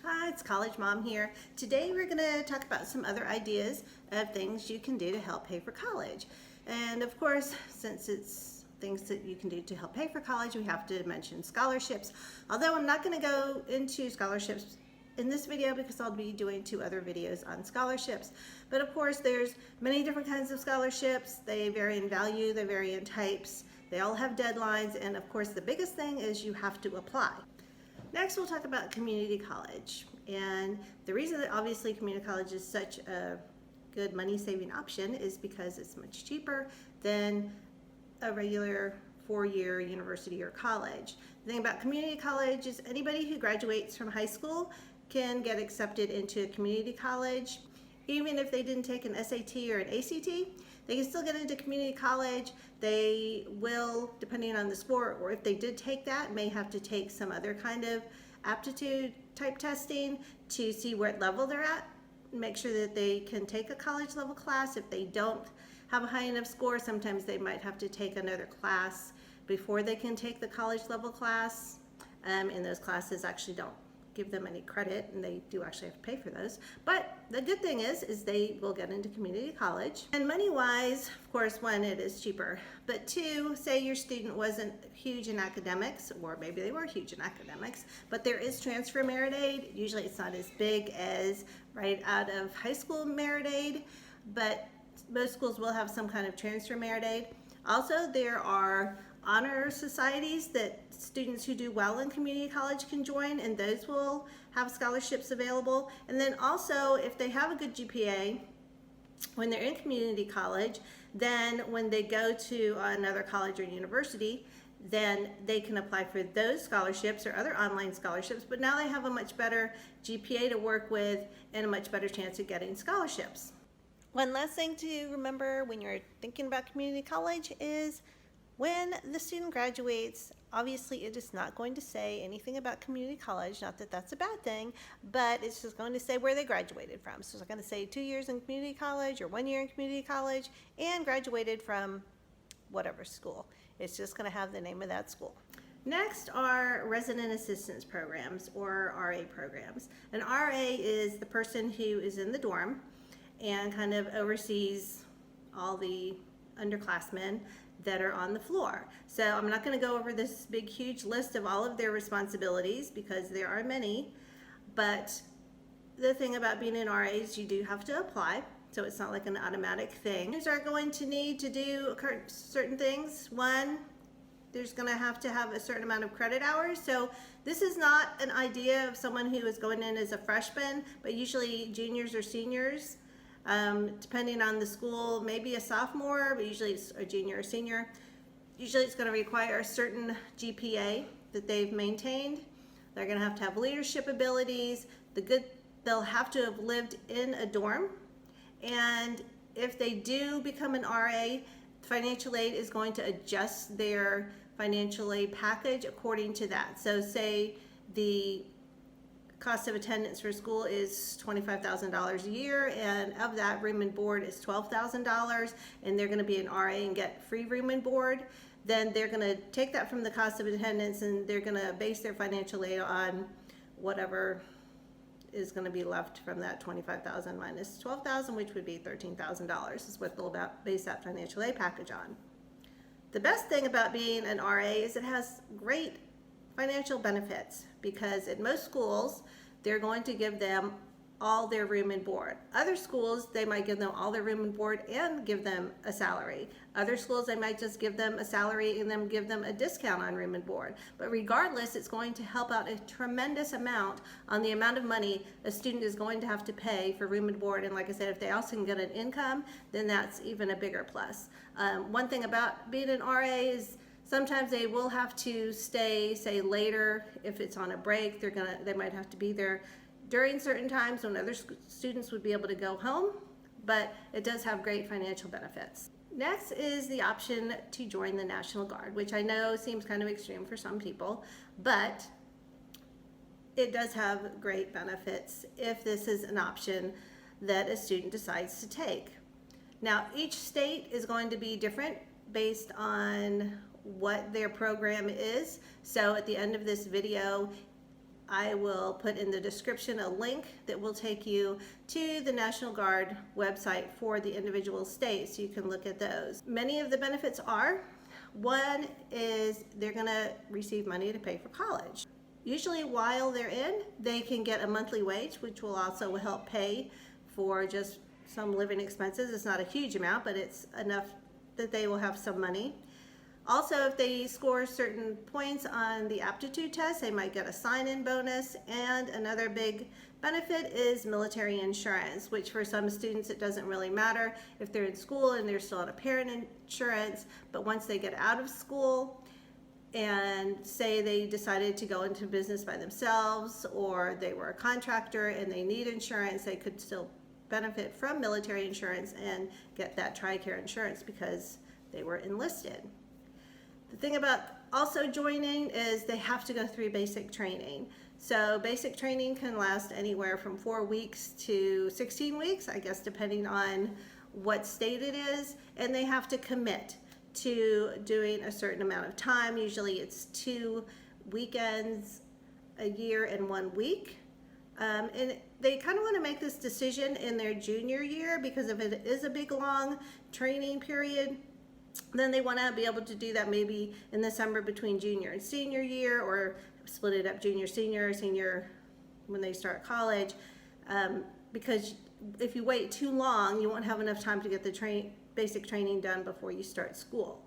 Hi, it's College Mom here. Today we're going to talk about some other ideas of things you can do to help pay for college. And of course, since it's things that you can do to help pay for college, we have to mention scholarships. Although I'm not going to go into scholarships in this video because I'll be doing 2 other videos on scholarships. But of course, there's many different kinds of scholarships. They vary in value, they vary in types. They all have deadlines, and of course the biggest thing is you have to apply. Next, we'll talk about community college. And the reason that obviously community college is such a good money-saving option is because it's much cheaper than a regular 4-year university or college. The thing about community college is anybody who graduates from high school can get accepted into a community college. Even if they didn't take an SAT or an ACT, they can still get into community college. They will, depending on the score, or if they did take that, may have to take some other kind of aptitude type testing to see what level they're at. Make sure that they can take a college level class. If they don't have a high enough score, sometimes they might have to take another class before they can take the college level class. And those classes actually don't give them any credit, and they do actually have to pay for those. But the good thing is they will get into community college. And money-wise, of course, 1, it is cheaper. But 2, say your student wasn't huge in academics, or maybe they were huge in academics, but there is transfer merit aid. Usually it's not as big as right out of high school merit aid, but most schools will have some kind of transfer merit aid. Also, there are honor societies that students who do well in community college can join, and those will have scholarships available. And then also, if they have a good GPA when they're in community college, then when they go to another college or university, then they can apply for those scholarships or other online scholarships, but now they have a much better GPA to work with and a much better chance of getting scholarships. One last thing to remember when you're thinking about community college is when the student graduates, obviously it is not going to say anything about community college, not that that's a bad thing, but it's just going to say where they graduated from. So it's going to say 2 years in community college or 1 year in community college and graduated from whatever school. It's just going to have the name of that school. Next are resident assistance programs, or RA programs. An RA is the person who is in the dorm and kind of oversees all the underclassmen that are on the floor. So I'm not going to go over this big huge list of all of their responsibilities because there are many, but the thing about being an RA is you do have to apply, so it's not like an automatic thing. You are going to need to do certain things. 1, there's going to have a certain amount of credit hours. So this is not an idea of someone who is going in as a freshman, but usually juniors or seniors. Depending on the school, maybe a sophomore, but usually it's a junior or senior. Usually it's going to require a certain GPA that they've maintained. They're going to have leadership abilities. They'll have to have lived in a dorm. And if they do become an RA, financial aid is going to adjust their financial aid package according to that. So say the cost of attendance for school is $25,000 a year, and of that, room and board is $12,000, and they're going to be an RA and get free room and board. Then they're going to take that from the cost of attendance, and they're going to base their financial aid on whatever is going to be left from that $25,000 minus $12,000, which would be $13,000 is what they'll base that financial aid package on. The best thing about being an RA is it has great financial benefits, because at most schools they're going to give them all their room and board. Other schools, they might give them all their room and board and give them a salary. Other schools, they might just give them a salary and then give them a discount on room and board. But regardless, it's going to help out a tremendous amount on the amount of money a student is going to have to pay for room and board. And like I said, if they also can get an income, then that's even a bigger plus. One thing about being an RA is sometimes they will have to stay, say later, if it's on a break, they might have to be there during certain times when other students would be able to go home, but it does have great financial benefits. Next is the option to join the National Guard, which I know seems kind of extreme for some people, but it does have great benefits if this is an option that a student decides to take. Now, each state is going to be different based on what their program is. So at the end of this video, I will put in the description a link that will take you to the National Guard website for the individual states so you can look at those. Many of the benefits are, one is they're going to receive money to pay for college. Usually while they're in, they can get a monthly wage, which will also help pay for just some living expenses. It's not a huge amount, but it's enough that they will have some money. Also, if they score certain points on the aptitude test, they might get a sign-in bonus. And another big benefit is military insurance, which for some students it doesn't really matter if they're in school and they're still on a parent insurance, but once they get out of school and say they decided to go into business by themselves, or they were a contractor and they need insurance, they could still benefit from military insurance and get that TRICARE insurance because they were enlisted. The thing about also joining is they have to go through basic training. So basic training can last anywhere from 4 weeks to 16 weeks, I guess, depending on what state it is, and they have to commit to doing a certain amount of time. Usually it's 2 weekends a year and 1 week. And they kind of want to make this decision in their junior year, because if it is a big long training period, then they want to be able to do that maybe in the summer between junior and senior year, or split it up junior, senior when they start college, because if you wait too long, you won't have enough time to get the basic training done before you start school.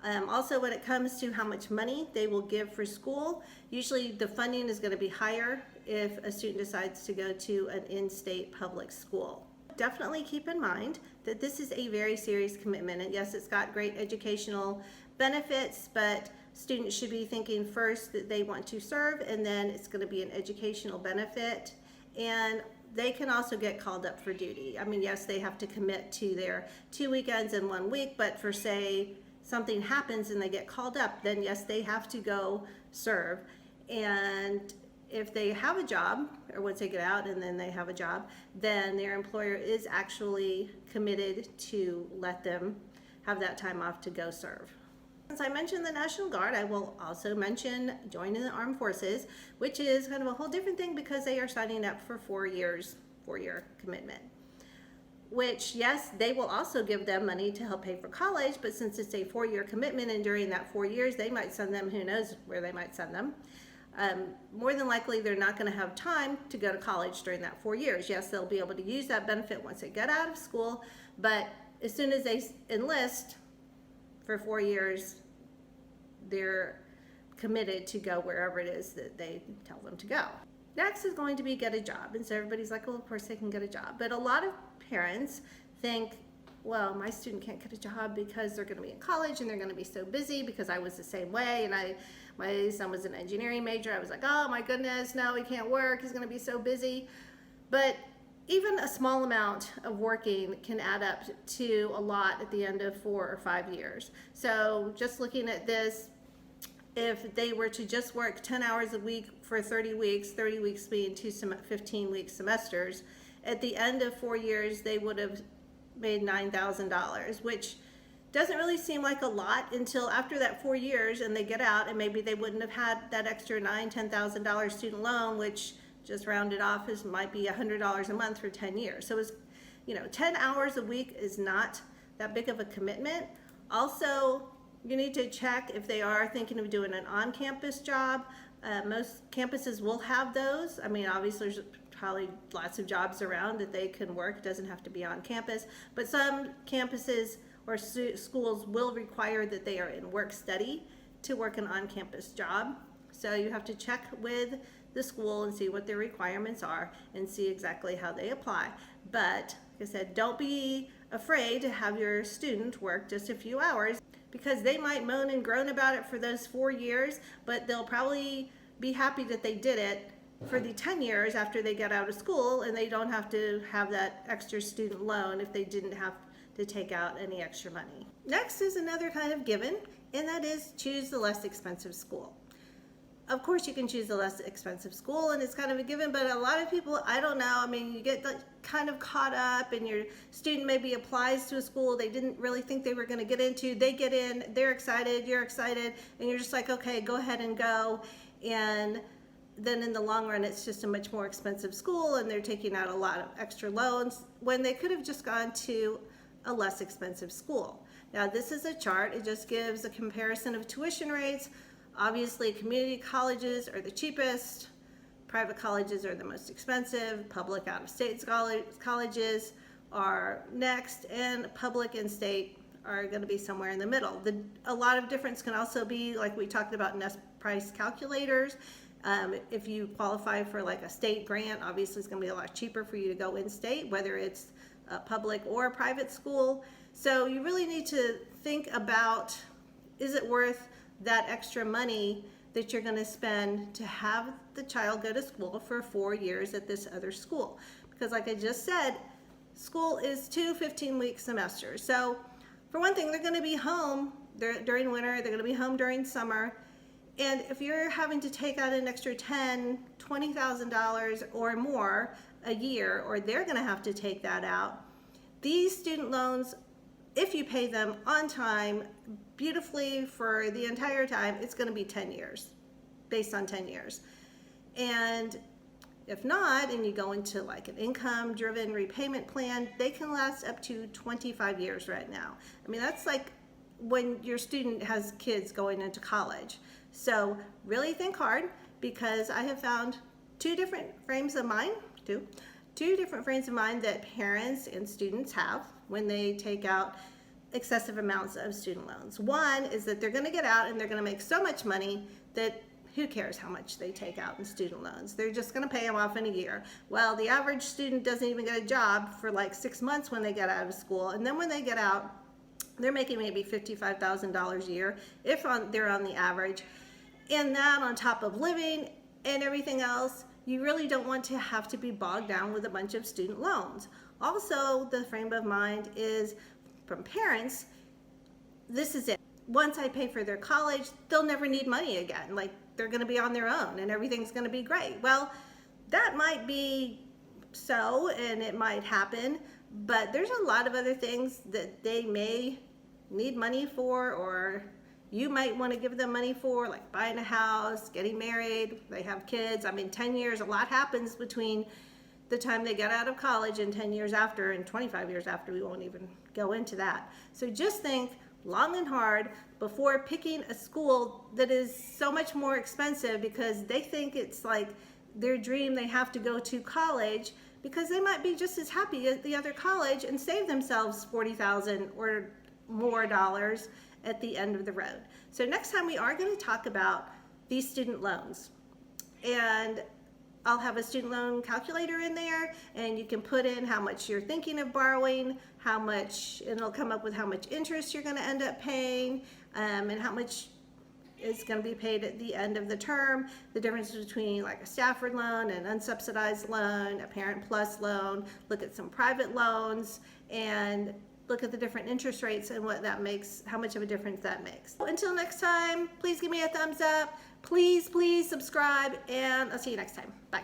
Also, when it comes to how much money they will give for school, usually the funding is going to be higher if a student decides to go to an in-state public school. Definitely keep in mind that this is a very serious commitment, and yes, it's got great educational benefits, but students should be thinking first that they want to serve, and then it's going to be an educational benefit. And they can also get called up for duty. I mean, yes, they have to commit to their 2 weekends and 1 week, but for say something happens and they get called up, then yes, they have to go serve. And if they have a job, or once they get out and then they have a job, then their employer is actually committed to let them have that time off to go serve. Since I mentioned the National Guard, I will also mention joining the Armed Forces, which is kind of a whole different thing because they are signing up for 4 years, 4-year commitment. Which, yes, they will also give them money to help pay for college, but since it's a 4-year commitment and during that 4 years, they might send them, who knows where they might send them. More than likely, they're not going to have time to go to college during that 4 years. Yes, they'll be able to use that benefit once they get out of school, but as soon as they enlist for 4 years, they're committed to go wherever it is that they tell them to go. Next is going to be get a job. And so everybody's like, well, of course they can get a job. But a lot of parents think, well, my student can't get a job because they're going to be in college and they're going to be so busy, because I was the same way. And my son was an engineering major. I was like, oh my goodness, no, he can't work. He's going to be so busy. But even a small amount of working can add up to a lot at the end of 4 or 5 years. So just looking at this, if they were to just work 10 hours a week for 30 weeks being 2 15-week semesters, at the end of 4 years, they would have made $9,000, which doesn't really seem like a lot until after that 4 years and they get out, and maybe they wouldn't have had that extra $9,000, $10,000 student loan, which just rounded off might be $100 a month for 10 years. So it's, 10 hours a week is not that big of a commitment. Also, you need to check if they are thinking of doing an on-campus job. Most campuses will have those. I mean, obviously there's probably lots of jobs around that they can work. It doesn't have to be on campus, but some campuses or schools will require that they are in work study to work an on-campus job. So you have to check with the school and see what their requirements are and see exactly how they apply. But like I said, don't be afraid to have your student work just a few hours, because they might moan and groan about it for those 4 years, but they'll probably be happy that they did it for the 10 years after they get out of school, and they don't have to have that extra student loan if they didn't have to take out any extra money. Next is another kind of given, and that is choose the less expensive school. Of course you can choose the less expensive school, and it's kind of a given, but a lot of people, I don't know, I mean, you get kind of caught up, and your student maybe applies to a school they didn't really think they were going to get into. They get in, they're excited, you're excited, and you're just like, okay, go ahead and go. And then in the long run it's just a much more expensive school and they're taking out a lot of extra loans when they could have just gone to a less expensive school. Now this is a chart, it just gives a comparison of tuition rates. Obviously community colleges are the cheapest, private colleges are the most expensive, public out-of-state colleges are next, and public and state are going to be somewhere in the middle. A lot of difference can also be, like we talked about, nest price calculators. If you qualify for like a state grant, obviously it's going to be a lot cheaper for you to go in-state, whether it's a public or a private school. So you really need to think about, is it worth that extra money that you're going to spend to have the child go to school for 4 years at this other school? Because like I just said, school is 2 15-week semesters. So for one thing, they're going to be home during winter, they're going to be home during summer. And if you're having to take out an extra $10,000, $20,000 or more a year, or they're going to have to take that out, these student loans, if you pay them on time, beautifully for the entire time, it's going to be 10 years, based on 10 years. And if not, and you go into like an income-driven repayment plan, they can last up to 25 years right now. I mean, that's like when your student has kids going into college. So really think hard, because I have found two different frames of mind that parents and students have when they take out excessive amounts of student loans. One is that they're going to get out and they're going to make so much money that who cares how much they take out in student loans? They're just going to pay them off in a year. Well, the average student doesn't even get a job for like 6 months when they get out of school, and then when they get out, they're making maybe $55,000 a year if they're on the average. And that on top of living and everything else, you really don't want to have to be bogged down with a bunch of student loans. Also, the frame of mind is from parents, this is it. Once I pay for their college, they'll never need money again. Like, they're going to be on their own and everything's going to be great. Well, that might be so, and it might happen, but there's a lot of other things that they may need money for, or you might want to give them money for, like buying a house, getting married, they have kids. I mean, 10 years, a lot happens between the time they get out of college and 10 years after, and 25 years after. We won't even go into that. So just think long and hard before picking a school that is so much more expensive, because they think it's like their dream, they have to go to college, because they might be just as happy at the other college and save themselves $40,000 or more dollars at the end of the road. So next time we are going to talk about these student loans, and I'll have a student loan calculator in there, and you can put in how much you're thinking of borrowing, how much, and it'll come up with how much interest you're going to end up paying, and how much is going to be paid at the end of the term, the difference between like a Stafford loan, an unsubsidized loan, a Parent Plus loan, look at some private loans, and look at the different interest rates and what that makes, how much of a difference that makes. Until next time, please give me a thumbs up. Please subscribe, and I'll see you next time. Bye.